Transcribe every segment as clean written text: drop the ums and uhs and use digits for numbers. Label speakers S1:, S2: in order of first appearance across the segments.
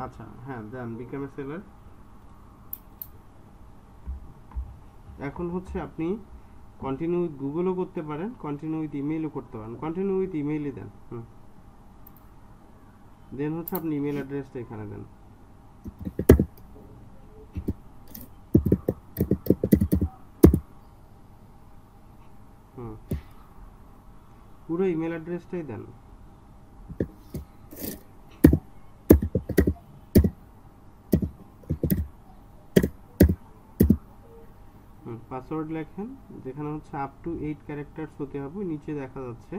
S1: আচ্ছা হ্যাঁ দেন become a seller. এখন হচ্ছে আপনি কন্টিনিউ উইথ গুগলও করতে পারেন, কন্টিনিউ উইথ ইমেইলও করতে পারেন। কন্টিনিউ উইথ ইমেইলই দেন। দেন হচ্ছে আপনি ইমেল অ্যাড্রেসটা এখানে দেন। হুম, পুরো ইমেল অ্যাড্রেসটাই দেন। পাসওয়ার্ড লেখেন, যেখানে হচ্ছে আপ টু 8 ক্যারেক্টার্স হতে হবে, নিচে দেখা যাচ্ছে।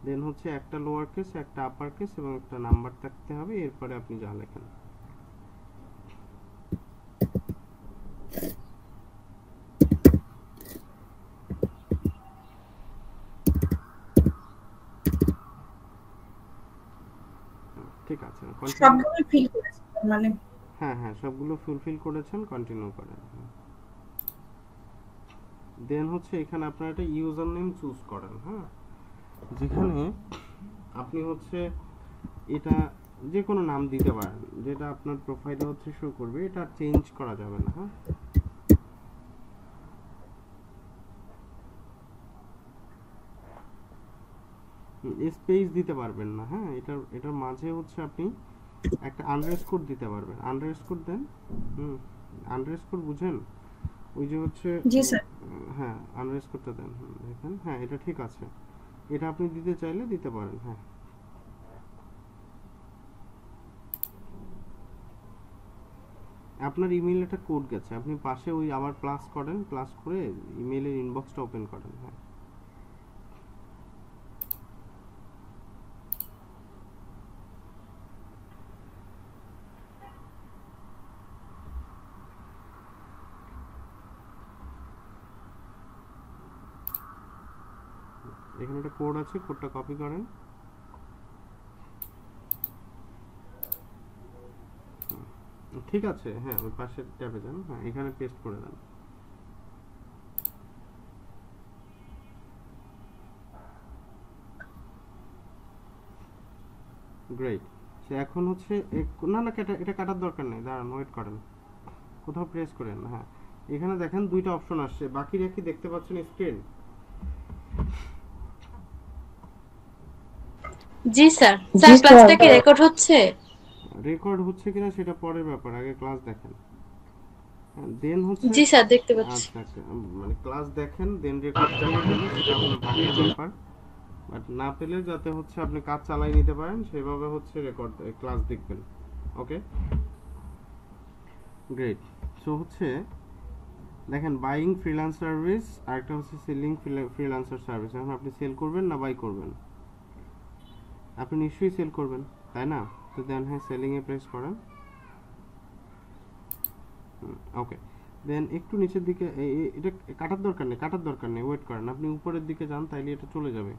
S1: দেন হচ্ছে একটা লোয়ার কেস, একটা আপার কেস এবং একটা নাম্বার থাকতে হবে, এরপরে আপনি যা লেখেন। ঠিক আছে, কন্টিনিউ।
S2: সবগুলো ফিল করেছি মানে।
S1: হ্যাঁ হ্যাঁ, সবগুলো ফুলফিল করেছেন, কন্টিনিউ করেন। দেন হচ্ছে এখানে আপনার একটা ইউজার নেম চুজ করেন। হ্যাঁ, যেখানে আপনি হচ্ছে এটা যে কোনো নাম দিতে পারেন, যেটা আপনার প্রোফাইলে হচ্ছে শো করবে, এটা চেঞ্জ করা যাবে না। হ্যাঁ, স্পেস দিতে পারবেন না। হ্যাঁ, এটার মাঝে হচ্ছে আপনি একটা আন্ডারস্কোর দিতে পারবেন। আন্ডারস্কোর দেন। হুম, আন্ডারস্কোর বুঝেন? ওই যে হচ্ছে
S2: জি স্যার।
S1: হ্যাঁ, আন্ডারস্কোরটা দেন। দেখেন, হ্যাঁ এটা ঠিক আছে। এটা আপনি দিতে চাইলে দিতে পারেন। হ্যাঁ, আপনার ইমেইলে একটা কোড গেছে, আপনি পাশে ওই আবার প্লাস করেন, প্লাস করে ইমেইলের ইনবক্সটা ওপেন করেন। হ্যাঁ, এখানে একটা কোড আছে, কোডটা কপি করেন। ঠিক আছে, হ্যাঁ ওই পাশের ট্যাবে যান, হ্যাঁ এখানে পেস্ট করে দেন। গ্রেট। সে এখন হচ্ছে না না, এটা কাটার দরকার নেই, দাঁড়ান ওয়েট করেন, কোথাও প্রেস করেন না। হ্যাঁ, এখানে দেখেন দুইটা অপশন আসছে, বাকিরা কি দেখতে পাচ্ছেন স্ক্রিন?
S3: জি স্যার।
S2: জি
S3: স্যার
S2: স্যার।
S3: ক্লাসটা কি রেকর্ড হচ্ছে?
S1: রেকর্ড হচ্ছে কিনা সেটা পরের ব্যাপার, আগে ক্লাস দেখেন। দেন হচ্ছে
S3: জি স্যার, দেখতে পাচ্ছি।
S1: আচ্ছা আচ্ছা, মানে ক্লাস দেখেন দেন রেকর্ড পেয়ে গেলে সেটা আপনার ভাগ্যের ব্যাপার। বাট না পেলে যাতে হচ্ছে আপনি কাজ চালাই নিতে পারেন সেভাবে হচ্ছে রেকর্ড ক্লাস দেখবেন। ওকে, গ্রেট। সো হচ্ছে দেখেন, বাইং ফ্রিল্যান্স সার্ভিস, আরেকটা হচ্ছে সেলিং ফ্রিল্যান্সার সার্ভিস। এখন আপনি সেল করবেন না বাই করবেন? আপনি নিশ্চয়ই সেল করবেন, তাই না? তো দেন হ্যাঁ, সেলিং এ প্রেস করেন। ওকে, দেন একটু নিচের দিকে এটা কাটার দরকার নেই, কাটার দরকার নেই, ওয়েট করেন। আপনি উপরের দিকে যান, তাইলে এটা চলে যাবে।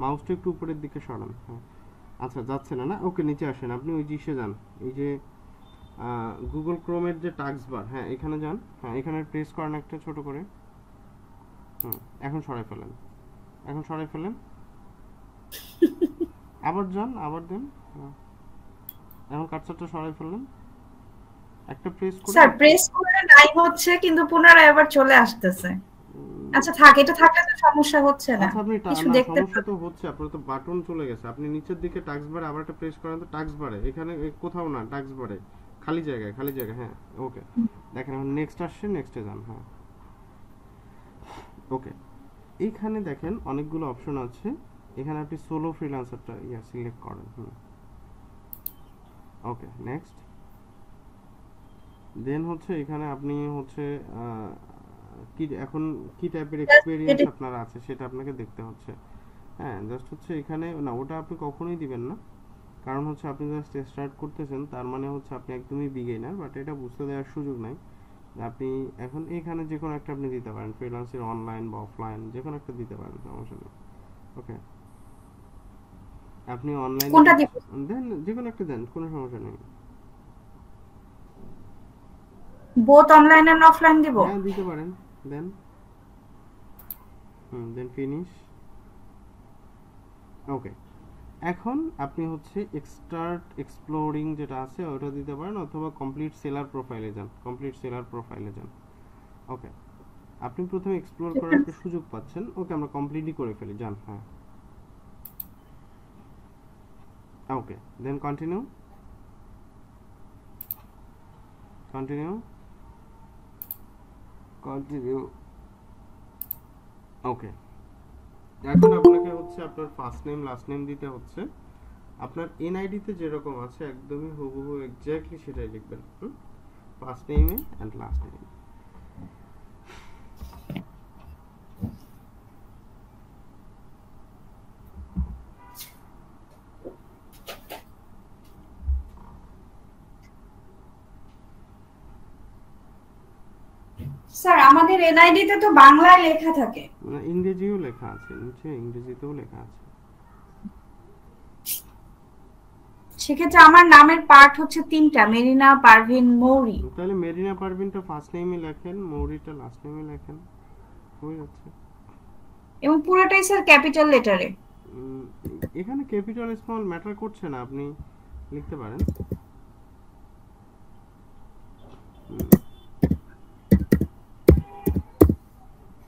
S1: মাউসটা একটু উপরের দিকে সরান। হ্যাঁ, আচ্ছা যাচ্ছে না না, ওকে নিচে আসেন, আপনি ওই জিসে যান, এই যে গুগল ক্রোমের যে টাস্ক বার, হ্যাঁ এখানে যান। হ্যাঁ, এখানে প্রেস করেন একটা ছোট করে। এখন সরাই ফেলেন, এখন সরাই ফেলেন। আবার যান, আবার দেন। হ্যাঁ, এখন কার্সারটা সরাই ফেললেন, একটা প্রেস করে
S2: স্যার প্রেস করে নাই হচ্ছে, কিন্তু পুনরায় আবার চলে আসতেছে। আচ্ছা থাক, এটা থাকলে তো সমস্যা হচ্ছে না,
S1: আচ্ছা আপনি
S2: কিছু
S1: না,
S2: দেখতে
S1: সমস্যা তো
S2: পাচ্ছি।
S1: হচ্ছে, আপনার তো বাটন চলে গেছে। আপনি নিচের দিকে টাস্ক বারে আবার একটা প্রেস করেন, তো টাস্ক বারে এখানে কোথাও না, টাস্ক বারে খালি জায়গায়, খালি জায়গায়। হ্যাঁ, ওকে, দেখেন এখন নেক্সট আসছে, নেক্সটে যান। হ্যাঁ, ওকে, এইখানে দেখেন অনেকগুলো অপশন আছে, এখানে আপনি সোলো ফ্রিল্যান্সারটা সিলেক্ট করেন। ওকে, নেক্সট। দেন হচ্ছে এখানে আপনি হচ্ছে কি এখন কি টাইপের এক্সপেরিয়েন্স আপনার আছে সেটা আপনাকে দেখতে হচ্ছে। হ্যাঁ, জাস্ট হচ্ছে এখানে না, ওটা আপনি কখনোই দিবেন না, কারণ হচ্ছে আপনি জাস্ট স্টার্ট করতেছেন, তার মানে হচ্ছে আপনি একদমই বিগিনার, বাট এটা বুঝতে দেওয়ার সুযোগ নাই। আপনি এখন এখানে যে কোনো একটা আপনি দিতে পারেন, ফ্রিল্যান্সের অনলাইন বা অফলাইন যে কোনো একটা দিতে পারেন, সমস্যা নেই। ওকে, আপনি অনলাইনে
S2: কোনটা
S1: কাজ
S2: দিব?
S1: দেন, যে কোনো একটা দেন, কোনো সমস্যা নেই।
S2: বোথ অনলাইন এন্ড অফলাইন দিব?
S1: হ্যাঁ দিতে পারেন, দেন। দেন ফিনিশ। ওকে, এখন আপনি হচ্ছে স্টার্ট এক্সপ্লোরিং যেটা আছে ওটা দিতে পারেন, অথবা কমপ্লিট সেলার প্রোফাইলে যান, কমপ্লিট সেলার প্রোফাইলে যান। ওকে, আপনি প্রথমে এক্সপ্লোর
S2: ঠিক
S1: করার একটা
S2: আছে।
S1: সুযোগ পাচ্ছেন। ওকে, আমরা কমপ্লিটই করে ফেলি, যান। হ্যাঁ, ওকে, দেন কন্টিনিউ, কন্টিনিউ, কন্টিনিউ। ওকে, এখন আপনাকে হচ্ছে আপনার ফার্স্ট নেম লাস্ট নেম দিতে হচ্ছে। আপনার এনআইডি তে যেরকম আছে একদমই হুবহু এক্স্যাক্টলি সেটাই লিখবেন। ফার্স্ট নেমে এন্ড লাস্ট নেম।
S2: স্যার আমাদের এনআইডি তে তো বাংলায় লেখা থাকে।
S1: ইংরেজিও লেখা আছে নিচে, ইংরেজিতেও লেখা আছে।
S2: সেক্ষেত্রে আমার নামের পার্ট হচ্ছে 3টা, মেরিনা পারভিন মৌরি।
S1: তাহলে মেরিনা পারভিনটা ফার্স্ট নেমে লেখেন, মৌরিটা লাস্ট নেমে লেখেন, হয়ে যাচ্ছে।
S2: এবং পুরোটাই স্যার ক্যাপিটাল লেটারে।
S1: এখানে ক্যাপিটাল স্মল ম্যাটার করছে না, আপনি লিখতে পারেন।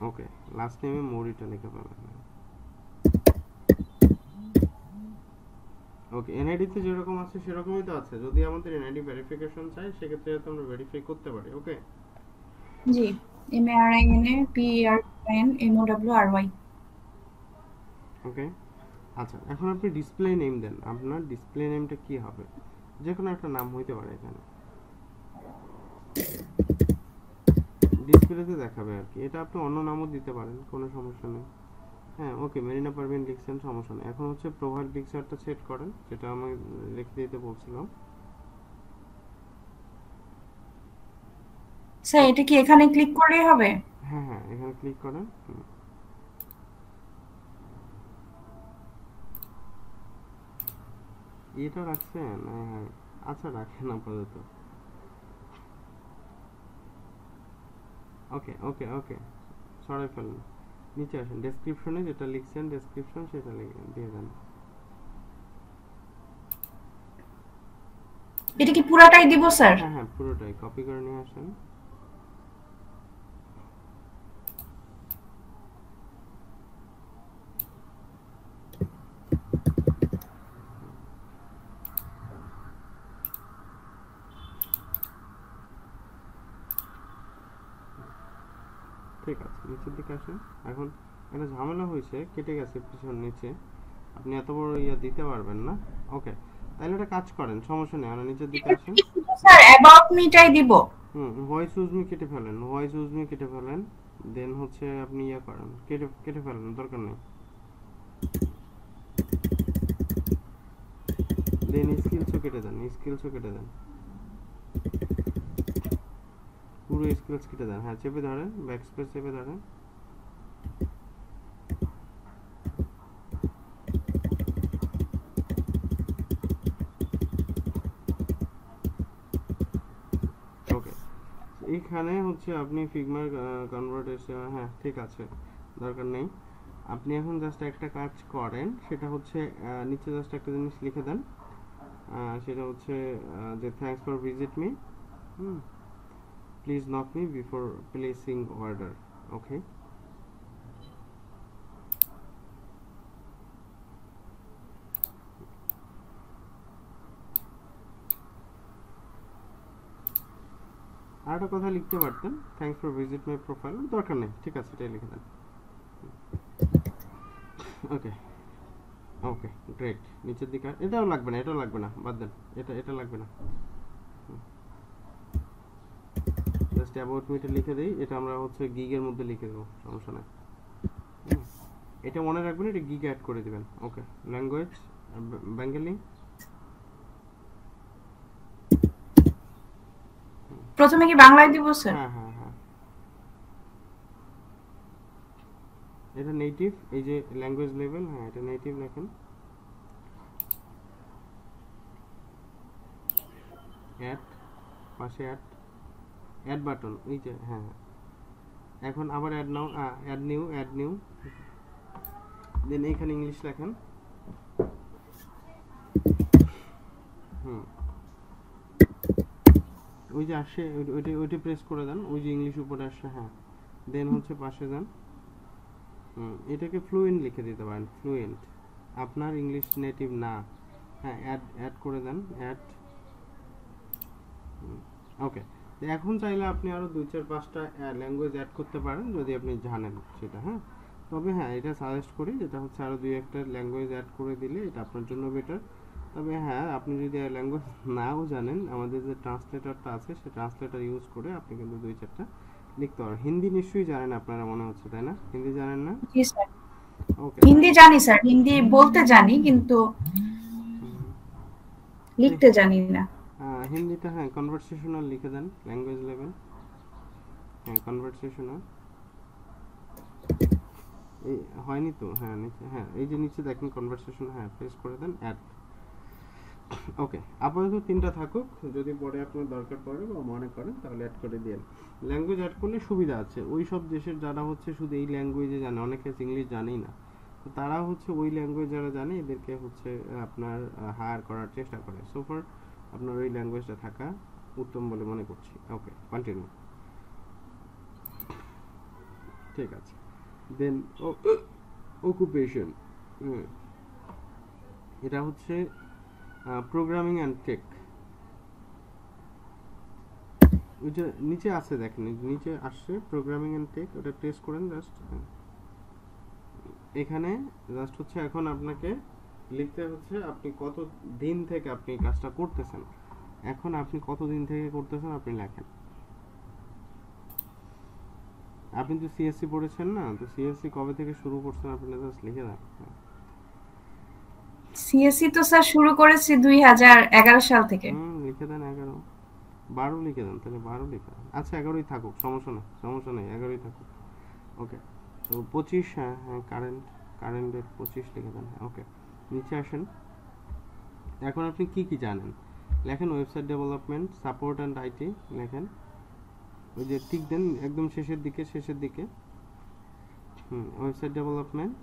S1: ওকে, লাস্ট নেমে মৌরিটা লিখে পাবেন। ওকে, এনআইডি তে যেরকম আছে সেরকমই তো আছে। যদি আমাদের এনআইডি ভেরিফিকেশন চাই সেক্ষেত্রে তো আমরা ভেরিফাই করতে পারি। ওকে,
S2: জি, MARINAPERNMOWRY।
S1: ওকে। আচ্ছা, এখন আপনি ডিসপ্লে নেম দেন। আপনার ডিসপ্লে নেমটা কি হবে? যে কোনো একটা নাম হইতে পারে, এখানে ডিসপ্লেতে দেখাবে আর কি। এটা আপনি অন্য নামও দিতে পারেন, কোনো সমস্যা নেই। হ্যাঁ, ওকে, মেরিনা পারভিন লিখছেন, সমস্যা নেই। এখন হচ্ছে প্রোফাইল পিকচারটা সেট করেন, যেটা আমি লিখে দিতে বলছিলাম।
S2: স্যার এটা কি এখানে ক্লিক করলেই হবে?
S1: হ্যাঁ হ্যাঁ, এখানে ক্লিক করেন। এটা রাখছেন? হ্যাঁ হ্যাঁ, আচ্ছা রাখেন আপাতত। ওকে ওকে ওকে, সরাই ফেলুন। নিচে আসেন, ডেসক্রিপশনে যেটা লিখছেন ডেসক্রিপশন সেটা লিখে দিয়ে দেন।
S2: এটা কি পুরাটাই দিব স্যার?
S1: হ্যাঁ হ্যাঁ, পুরোটাই কপি করে নিয়ে আসেন। ঠিক আছে, নিচের দিকে আসেন। এখন একটা ঝামেলা হয়েছে, কেটে গেছে পিছন নিচে, আপনি এত বড় ইয়া দিতে পারবেন না। ওকে, তাহলে একটা কাজ করেন, সমস্যা নেই, আমরা নিচের দিকে আসেন।
S2: স্যার অ্যাবাউট মিটাই দিব।
S1: ভয়েস ইউজ মি কেটে ফেলেন, ভয়েস ইউজ মি কেটে ফেলেন। দেন হচ্ছে আপনি ইয়া করেন, কেটে কেটে ফেলেন, দরকার নেই। দেন স্কিলসও কেটে দেন, স্কিলসও কেটে দেন, পুরো স্কিলস কেটে দেন। হ্যাঁ, চেপে ধরেন, ব্যাক স্পেস চেপে ধরেন। ওকে, এইখানে হচ্ছে আপনি ফিগমার কনভার্টেশন, হ্যাঁ ঠিক আছে, দরকার নেই। আপনি এখন জাস্ট একটা কাজ করেন, সেটা হচ্ছে নিচে জাস্ট একটা জিনিস লিখে দেন। সেটা হচ্ছে যে thanks for visit me, please knock me before placing order. Okay, আর একটা কথা লিখতে পারতেন, thanks for visit my profile, দরকার নেই, ঠিক আছে, এটাই লিখে দেন। ওকে ওকে, গ্রেট। নিচের দিকে এটাও লাগবে না, এটাও লাগবে না, বাদ দেন, এটা এটা লাগবে না। জাস্ট অ্যাবাউট মিটা লিখে দেই, এটা আমরা হচ্ছে গিগের মধ্যে লিখে দেবো, সমস্যা নেই। এটা মনে রাখবেন, এটা গিগ অ্যাড করে দিবেন। ওকে, ল্যাঙ্গুয়েজ বেঙ্গলি।
S2: প্রথমে কি বাংলায় দিব স্যার?
S1: হ্যাঁ হ্যাঁ হ্যাঁ, এটা নেটিভ, এই যে ল্যাঙ্গুয়েজ লেভেল, হ্যাঁ এটা নেটিভ লেখেন। অ্যাড, পাশে অ্যাড, অ্যাড বাটন, এই যে, হ্যাঁ হ্যাঁ। এখন আবার অ্যাড নাও, অ্যাড নিউ, অ্যাড নিউ। দেন এইখানে ইংলিশ লেখেন। ওই যে আসে ওইটা প্রেস করে দেন, ওই যে ইংলিশ উপরে আসে, হ্যাঁ দেন হচ্ছে পাশে যান, এটাকে ফ্লুয়েন্ট লিখে দিতে পারেন, ফ্লুয়েন্ট, আপনার ইংলিশ নেটিভ না, হ্যাঁ অ্যাড অ্যাড করে দেন, অ্যাড, ওকে। এখন চাইলে আপনি আরো 2-4-5টা ল্যাঙ্গুয়েজ অ্যাড করতে পারেন যদি আপনি জানেন সেটা, হ্যাঁ। তবে হ্যাঁ এটা সাজেস্ট করি, যেটা হচ্ছে আরো 2-1টা ল্যাঙ্গুয়েজ অ্যাড করে দিলে এটা আপনার জন্য বেটার। তবে হ্যাঁ আপনি যদি ল্যাঙ্গুয়েজ নাও জানেন, আমাদের যে ট্রান্সলেটরটা আছে সেই ট্রান্সলেটর ইউজ করে আপনি কিন্তু 2-4টা লিখতে পারেন। হিন্দি নিশ্চয়ই জানেন আপনারা, মনে হচ্ছে তাই না? হিন্দি জানেন না?
S2: জি স্যার,
S1: ওকে,
S2: হিন্দি জানি স্যার, হিন্দি বলতে জানি কিন্তু লিখতে জানি না।
S1: হিন্দিটা হ্যাঁ কনভারসেশনাল লিখে দেন, ল্যাঙ্গুয়েজ লেভেল, হ্যাঁ কনভারসেশনাল, এই হয়নি তো, হ্যাঁ নিচে, হ্যাঁ এই যে নিচে দেখেন কনভারসেশন, হ্যাঁ প্রেস করে দেন, অ্যাড। ওকে, আপাতত 3টা থাকুক, যদি পরে আপনার দরকার পড়ে বা মনে করেন তাহলে অ্যাড করে দিন। ল্যাঙ্গুয়েজ অ্যাড করলে সুবিধা আছে, ওই সব দেশের যারা হচ্ছে শুধু এই ল্যাঙ্গুয়েজে জানে, অনেকে ইংলিশ জানেই না, তো তারা হচ্ছে ওই ল্যাঙ্গুয়েজ যারা জানে এদেরকে হচ্ছে আপনার হায়ার করার চেষ্টা করে। সো ফার আপনার ওই ল্যাঙ্গুয়েজটা থাকা উত্তম বলে মনে করছি। ওকে, কন্টিনিউ, ঠিক আছে। দেন অকুপেশন, এটা হচ্ছে প্রোগ্রামিং অ্যান্ড টেক, ওইটা নিচে আছে দেখেন, নিচে আসছে প্রোগ্রামিং অ্যান্ড টেক, ওটা টেস্ট করেন জাস্ট। এখানে জাস্ট হচ্ছে এখন আপনাকে লিখতে হচ্ছে আপনি কত দিন থেকে আপনি কাজটা করতেছেন, এখন আপনি কত দিন থেকে করতেছেন আপনি লেখেন। আপনি তো সিএসসি পড়েছেন না, তো সিএসসি কবে থেকে শুরু করছেন আপনি জাস্ট লিখে দেন।
S2: সিএসসি তো স্যার শুরু করেছি 2011 সাল থেকে।
S1: লিখে দেন 11, 12 লিখে দেন, তাহলে 12 লিখে দেন, আচ্ছা 11ই থাকুক, সমস্যা নেই, সমস্যা নেই, 11ই থাকুক। ওকে, তো 25, হ্যাঁ হ্যাঁ কারেন্ট ডেট 25 লিখে দেন, ওকে। নিচে আসেন, এখন আপনি কি কি জানেন লেখেন, website development, support and IT লেখেন, ওই যে টিক দেন একদম শেষের দিকে, website development,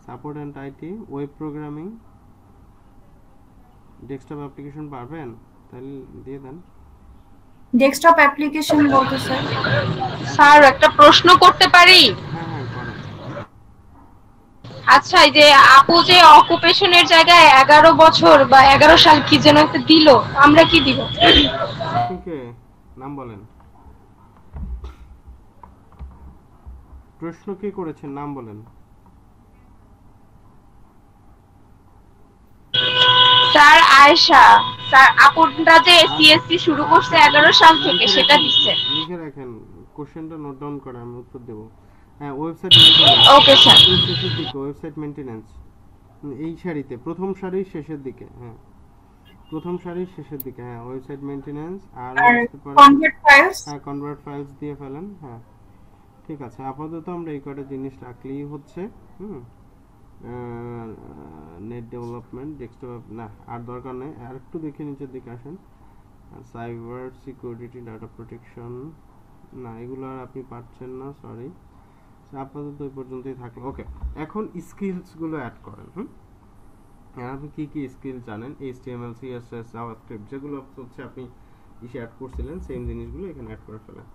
S1: support and IT, web programming, desktop application পারবেন তাহলে দিয়ে দেন।
S2: ডেস্কটপ অ্যাপ্লিকেশন বলতে স্যার?
S3: স্যার একটা প্রশ্ন করতে পারি?
S1: হ্যাঁ হ্যাঁ করেন।
S3: আচ্ছা, এই যে আপু যে অকুপেশনের জায়গায় 11 বছর বা 11 সাল কি যেন একটা দিল, আমরা কি দিব?
S1: আপনি কে, নাম বলেন, প্রশ্ন কে করেছেন নাম বলেন।
S3: স্যার আয়েশা। স্যার আপুরা যে সিএসসি শুরু করছে 11 সাল থেকে সেটা দিচ্ছে।
S1: লিখে রাখেন, কোশ্চেনটা নোট ডাউন করে আমি উত্তর দেব। হ্যাঁ ওয়েবসাইট
S3: ওকে স্যার।
S1: শেষের দিকে, ওয়েবসাইট মেইনটেনেন্স এই সারিতে প্রথম সারির শেষের দিকে, হ্যাঁ প্রথম সারির শেষের দিকে, হ্যাঁ ওয়েবসাইট মেইনটেনেন্স, আর
S2: কনভার্ট ফাইলস,
S1: হ্যাঁ কনভার্ট ফাইলস দিয়ে ফেলেন, হ্যাঁ ঠিক আছে। আপাতত আমরা এই কয়টা জিনিস রাখলেই হচ্ছে। নেট ডেভেলপমেন্ট, ডেস্কটপ না আর দরকার নেই, আর একটু দেখে নিচের দিকে আসেন, সাইবার সিকিউরিটি, ডাটা প্রোটেকশন, না এগুলো আর আপনি পাচ্ছেন না, সরি, আপাতত ওই পর্যন্তই থাকলো। ওকে, এখন স্কিলস গুলো অ্যাড করেন। আর আপনি কি কি স্কিল জানেন, HTML, CSS, JavaScript, যেগুলো হচ্ছে আপনি ইসে অ্যাড করছিলেন সেম জিনিসগুলো এখানে অ্যাড করে ফেলেন।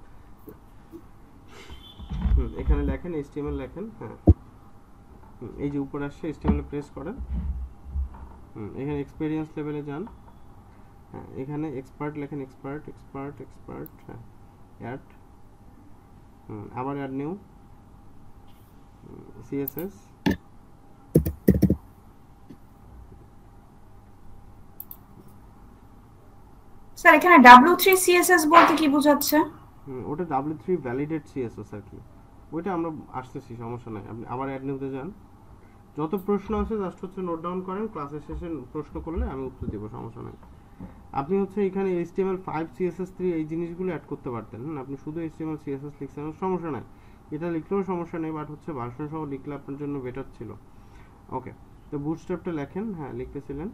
S1: এখানে লেখেন HTML লেখেন, হ্যাঁ এই যে উপরে আসছে HTML এ প্রেস করেন, এখানে এক্সপেরিয়েন্স লেভেলে যান, হ্যাঁ এখানে এক্সপার্ট লেখেন, এক্সপার্ট, হ্যাঁ অ্যাড, আবার অ্যাড নিউ CSS,
S2: স্যার এখানে W3 CSS বলতে কি বোঝাচ্ছে?
S1: ওটা W3 ভ্যালিডেট CSS আর কি, ওইটা আমরা আসতেছি, সমস্যা নাই। আপনি আবার অ্যাড নিউতে যান, যত প্রশ্ন আছে জাস্ট হচ্ছে নোট ডাউন করেন, ক্লাসের শেষে প্রশ্ন করলে আমি উত্তর দেব, সমস্যা নাই। আপনি হচ্ছে এখানে HTML5, CSS3 এই জিনিসগুলো অ্যাড করতে পারতেন, আপনি শুধু HTML CSS লিখছেন, সমস্যা নাই, এটা লিখলেও সমস্যা নেই, বাট হচ্ছে ভার্সন সহ লিখলে আপনার জন্য বেটার ছিল। ওকে, তো বুটস্ট্র্যাপটা লেখেন, হ্যাঁ লিখতেছিলেন,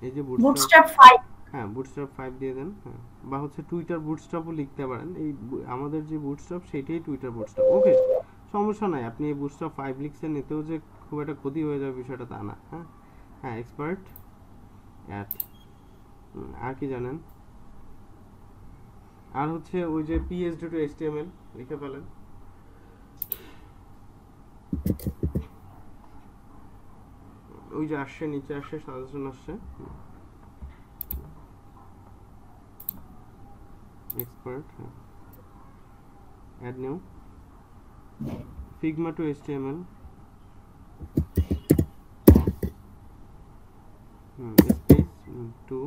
S1: এই যে
S2: বুটস্ট্র্যাপ 5,
S1: হ্যাঁ বুটস্ট্র্যাপ 5 দিয়ে দেন, হ্যাঁ বা হচ্ছে টুইটার বুটস্ট্র্যাপও লিখতে পারেন, এই আমাদের যে বুটস্ট্র্যাপ সেটাই টুইটার বুটস্ট্র্যাপ। ওকে, সমস্যা নাই, আপনি এই বুস্টআপ 5 লিখছেন, এতেও যে খুব একটা ক্ষতি হয়ে যাবে বিষয়টা তা না। হ্যাঁ হ্যাঁ, এক্সপার্ট অ্যাট, আর কি জানেন? আর হচ্ছে ওই যে PSD টু HTML লিখে ফেলেন। ওই যে আসছে, নিচে আসছে, সাজেশন আসছে, এক্সপার্ট, হ্যাঁ, add new, Figma to HTML, space to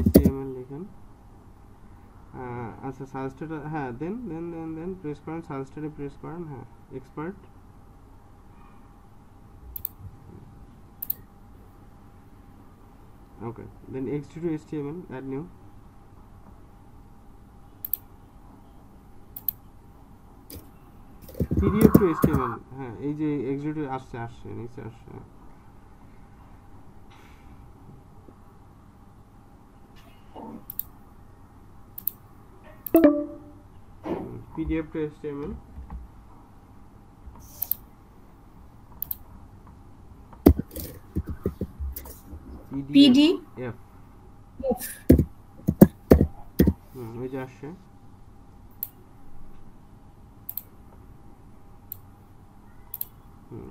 S1: HTML লিখেন। আচ্ছা সাজেস্টেড, হ্যাঁ দেন প্রেস করেন, সাজেস্টেডে প্রেস করেন, হ্যাঁ expert, okay, then XD to HTML, add new, PDF to HTML, হ্যাঁ এই যে XD to আসছে নিচে আসছে, PDF to HTML,
S2: PDF,
S1: ওই যে আসছে,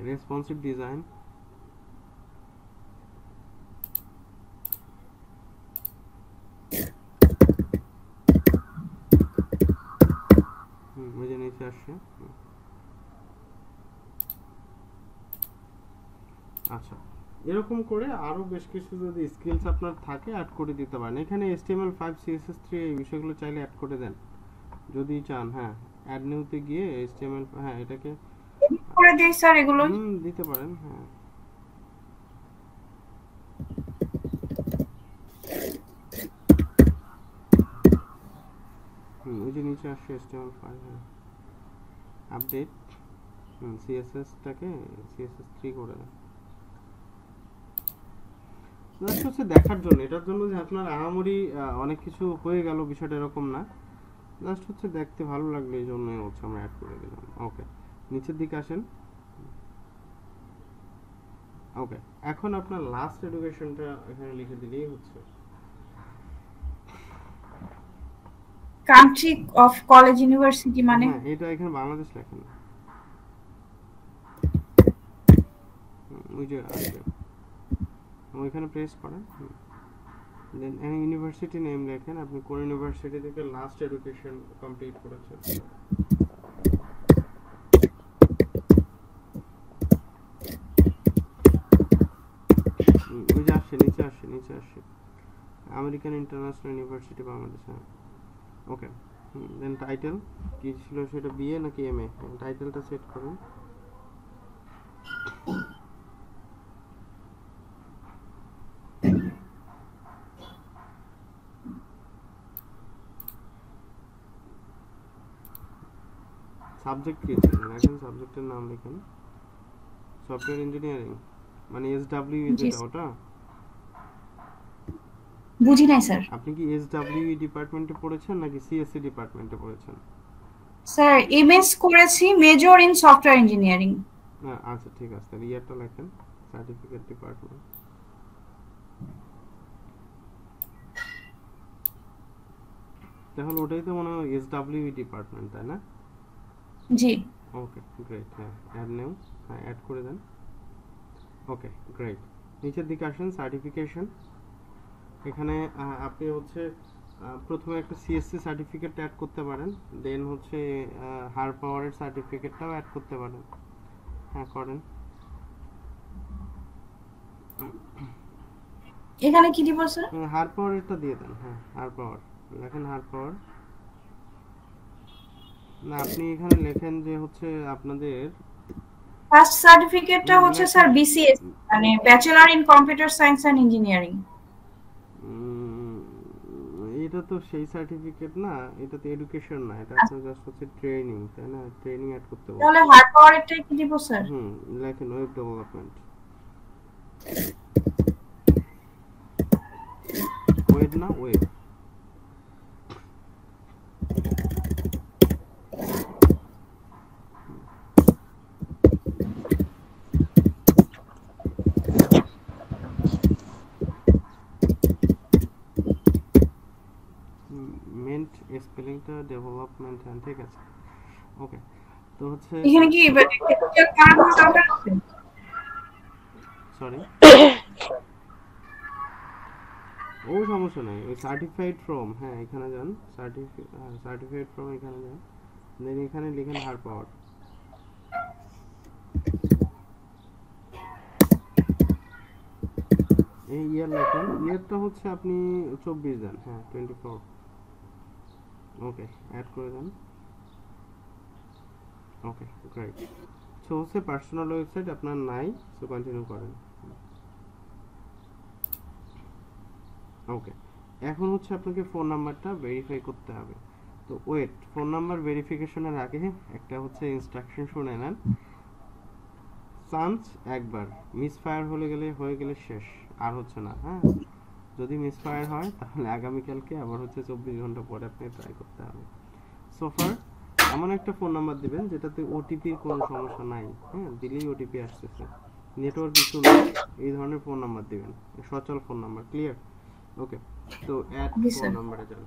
S1: রেসপন্সিভ ডিজাইন, ওই যে নিচে আসছে। আচ্ছা, এরকম করে আরো বেশ কিছু যদি স্কিলস আপনার থাকে অ্যাড করে দিতে পারেন। এখানে HTML5 CSS3 এই বিষয়গুলো চাইলে অ্যাড করে দেন যদি চান। হ্যাঁ, অ্যাড নিউতে গিয়ে HTML, হ্যাঁ এটাকে
S2: করে দেই স্যার এগুলো।
S1: দিতে পারেন। হ্যাঁ ওই যে নিচে আসছে HTML5, হ্যাঁ আপডেট, CSS-টাকে CSS3 করে দেন। জাস্ট হচ্ছে দেখার জন্য, এটার জন্য যে আপনার আহামরি অনেক কিছু হয়ে গেল বিষয়টা এরকম না, জাস্ট হচ্ছে দেখতে ভালো লাগলো এই জন্যই হচ্ছে আমরা অ্যাড করে দিলাম। ওকে, নিচের দিকে আসেন। ওকে, এখন আপনার লাস্ট এডুকেশনটা এখানে লিখে দিলেই হচ্ছে।
S2: কান্ট্রি অফ কলেজ ইউনিভার্সিটি মানে
S1: হ্যাঁ এটা এখানে বাংলাদেশ লেখেন, ওই যে আসবে ওইখানে প্রেস করেন, দেন ইউনিভার্সিটি নেম লেখেন, আপনি কোন ইউনিভার্সিটি থেকে লাস্ট এডুকেশন কমপ্লিট করেছেন। ওই যে আসছে, নিচে আসছে আমেরিকান ইন্টারন্যাশনাল ইউনিভার্সিটি বাংলাদেশ। হ্যাঁ ওকে, দেন টাইটেল কি ছিল সেটা, BA নাকি MA, টাইটেলটা সেট করুন। সাবজেক্ট কি ছিল, এখন সাবজেক্টের নাম লিখুন সফটওয়্যার ইঞ্জিনিয়ারিং, মানে SWE যেটা ওটা।
S2: বুঝি নাই স্যার।
S1: আপনি কি SWE ডিপার্টমেন্টে পড়েছেন নাকি CSE ডিপার্টমেন্টে পড়েছেন?
S2: স্যার MS করেছি, মেজর ইন সফটওয়্যার ইঞ্জিনিয়ারিং।
S1: আচ্ছা ঠিক আছে, ইয়ারটা লেখেন, সার্টিফিকেট ডিপার্টমেন্ট। তাহলে ওটাই তো মনে হয় SWE ডিপার্টমেন্ট, তাই না?
S2: জি।
S1: ওকে গ্রেট, হ্যাঁ অ্যাড নিউ, হ্যাঁ অ্যাড করে দেন। ওকে গ্রেট, নিচের দিকে আসেন, সার্টিফিকেশন। এখানে আপনি হচ্ছে প্রথমে একটা CSC সার্টিফিকেট অ্যাড করতে পারেন, দেন হচ্ছে হার পাওয়ারের সার্টিফিকেটটাও অ্যাড করতে পারেন। হ্যাঁ করেন।
S2: এখানে কি দিব স্যার?
S1: হার পাওয়ারেরটা দিয়ে দেন, হ্যাঁ হার পাওয়ার লেখেন, হার পাওয়ার না, আপনি এখানে লেখেন যে হচ্ছে আপনাদের
S2: ফার্স্ট সার্টিফিকেটটা হচ্ছে স্যার BCS, মানে bachelor in computer science and engineering.
S1: এটা তো সেই সার্টিফিকেট না, এটা তো এডুকেশন না, এটা আপনার জাস্ট হচ্ছে ট্রেনিং, তাই না? ট্রেনিং অ্যাড করতে হবে।
S2: তাহলে হার পাওয়ারটাই কি দিব স্যার?
S1: লেখেন ওয়েব ডেভেলপমেন্ট, ওয়েব না ওয়েব, মেন্ট স্পেলিংটা ডেভেলপমেন্ট, হ্যাঁ ঠিক আছে, ওকে। তো হচ্ছে
S2: এখানে কি কার কোনো কাউন্টার আছে?
S1: সরি, ও সমস্যা নাই, ওই সার্টিফাইড ফ্রম, হ্যাঁ এখানে যান, সার্টিফাইড ফ্রম এখানে যান, দেন এখানে লিখেন হার পাওয়ার। এই ইয়ার লেখেন, ইয়ারটা হচ্ছে আপনি 24 দেন, হ্যাঁ 24, ওকে অ্যাড করে দেন, ওকে গ্রেট। সো হচ্ছে পার্সোনাল ওয়েবসাইট আপনার নাই, সো কন্টিনিউ করেন। ওকে, এখন হচ্ছে আপনাকে ফোন নাম্বারটা ভেরিফাই করতে হবে। তো ওয়েট, ফোন নাম্বার ভেরিফিকেশনের আগে একটা হচ্ছে ইনস্ট্রাকশন শুনে নেন। চান্স একবার, মিসফায়ার হয়ে গেলে শেষ, আর হচ্ছে না, হ্যাঁ। যদি মিসফায়ার হয় তাহলে আগামীকালকে আবার হচ্ছে 24 ঘন্টা পরে আপনি ট্রাই করতে হবে। সোফার এমন একটা ফোন নাম্বার দিবেন যেটাতে ওটিপির কোনো সমস্যা নাই, হ্যাঁ, দিলেই ওটিপি আসতেছে, নেটওয়ার্ক ইস্যু নেই, এই ধরনের ফোন নাম্বার দিবেন, সচল ফোন নাম্বার, ক্লিয়ার? ওকে, তো অ্যাড
S2: জি,
S1: ফোন
S2: স্যার।
S1: নাম্বারে যান।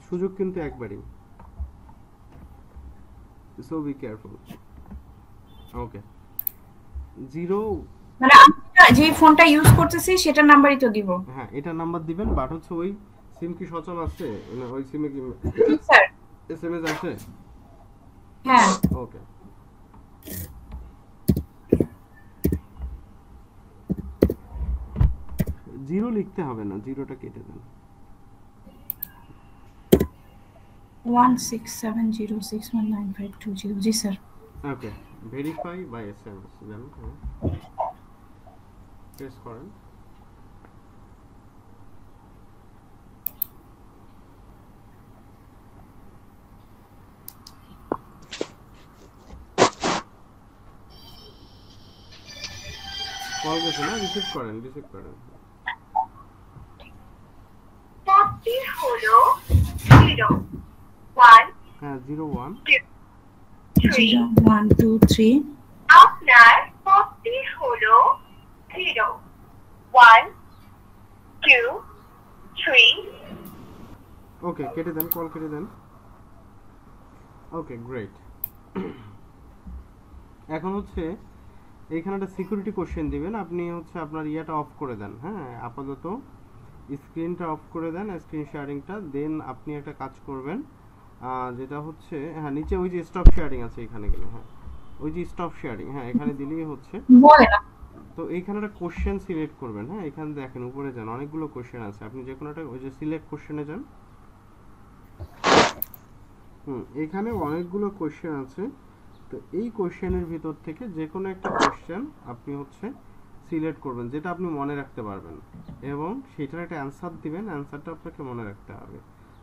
S1: সুযোগ কিন্তু একবারই, সো বি কেয়ারফুল। ওকে, 0,
S2: মানে আমি যে ফোনটা ইউজ করতেছি সেটা নাম্বারই তো দিব।
S1: হ্যাঁ এটা নাম্বার দিবেন, বাট হচ্ছে ওই সিম কি সচল আছে না, ওই সিমে কি
S2: জি স্যার।
S1: এসএমএস আছে?
S2: হ্যাঁ।
S1: ওকে, জিরো লিখতে হবে না, জিরোটা কেটে দেন।
S2: 1670619520। জি sir.
S1: Okay, verify by SMS দেন, প্রেস করেন। কল গেছে না, রিসিভ করেন।
S3: পদটি হলো 01
S1: হ্যাঁ 01
S3: 3।
S2: 0123।
S3: আপনার পদটি হলো 0123।
S1: ওকে কেটে দেন, কল কেটে দেন। Okay great. এখন হচ্ছে এইখানে একটা সিকিউরিটি কোশ্চেন দিবেন, আপনি হচ্ছে আপনার ইয়াটা অফ করে দেন, হ্যাঁ আপাতত স্ক্রিনটা অফ করে দেন, স্ক্রিন শেয়ারিংটা, দেন আপনি একটা কাজ করবেন, যেটা হচ্ছে হ্যাঁ নিচে ওই যে স্টপ শেয়ারিং আছে, এখানে গেলে হ্যাঁ ওই যে স্টপ শেয়ারিং, হ্যাঁ এখানে দিলেই হচ্ছে।
S2: বলেন।
S1: তো এইখানে একটা কোশ্চেন সিলেক্ট করবেন, হ্যাঁ এখানে দেখেন উপরে যান, অনেকগুলো কোশ্চেন আছে, আপনি যে কোনো একটা ওই যে সিলেক্ট কোশ্চেনে যান। এখানে অনেকগুলো কোশ্চেন আছে, তো এই কোশ্চেনের ভিতর থেকে যে কোনো একটা কোশ্চেন আপনি হচ্ছে সিলেক্ট করবেন যেটা আপনি মনে রাখতে পারবেন, এবং সেটার একটা অ্যান্সার দিবেন, অ্যান্সারটা আপনাকে মনে রাখতে হবে,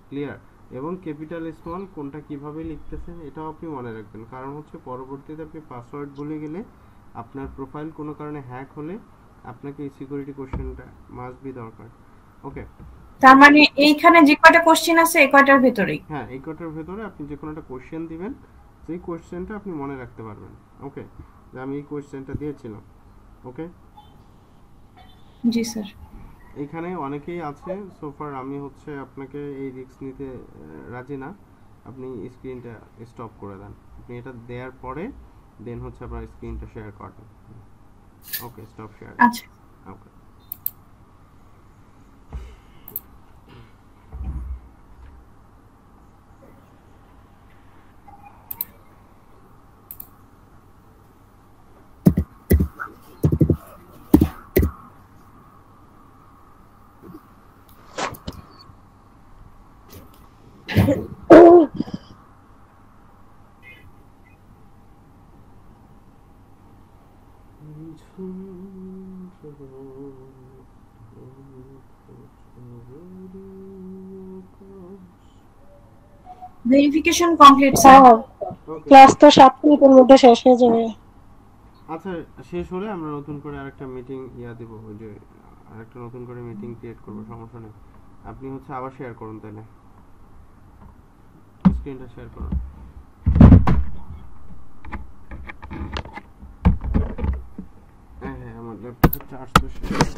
S1: ক্লিয়ার? এবং ক্যাপিটাল স্মল কোনটা কিভাবে লিখতেছেন এটাও আপনি মনে রাখবেন, কারণ হচ্ছে পরবর্তীতে আপনি পাসওয়ার্ড ভুলে গেলে, আপনার প্রোফাইল কোনো কারণে হ্যাক হলে আপনাকে এই সিকিউরিটি কোশ্চেনটা মাস্ট বি দরকার। ওকে,
S2: তার মানে এইখানে যে কয়টা কোশ্চেন আছে এই কয়টার ভিতরেই?
S1: হ্যাঁ এই কটার ভেতরে আপনি যে কোনো একটা কোশ্চেন দিবেন, সেই কোশ্চেনটা আপনি মনে রাখতে পারবেন। ওকে, যে আমি এই কোশ্চেনটা দিয়েছিলাম। ওকে,
S2: জি স্যার।
S1: এখানে অনেকেই আছে, সোফার আমি হচ্ছে আপনাকে এই রিস্ক নিতে রাজি না, আপনি স্ক্রিনটা স্টপ করে দেন, আপনি এটা দেওয়ার পরে দেন হচ্ছে আপনার স্ক্রিনটা শেয়ার করবেন। ওকে, স্টপ শেয়ার।
S2: আচ্ছা।
S1: ওকে,
S2: ভেরিফিকেশন কমপ্লিট স্যার।
S4: ক্লাস তো 7 মিনিটের মধ্যে শেষ হয়ে যাবে।
S1: আচ্ছা শেষ হলে আমরা নতুন করে আরেকটা মিটিং দেব, ওই যে আরেকটা নতুন করে মিটিং ক্রিয়েট করব, সমস্যা নেই। আপনি হচ্ছে আবার শেয়ার করুন, তাহলে স্ক্রিনটা শেয়ার করুন। হ্যাঁ আমার ল্যাপটপের চার্জ তো শেষ।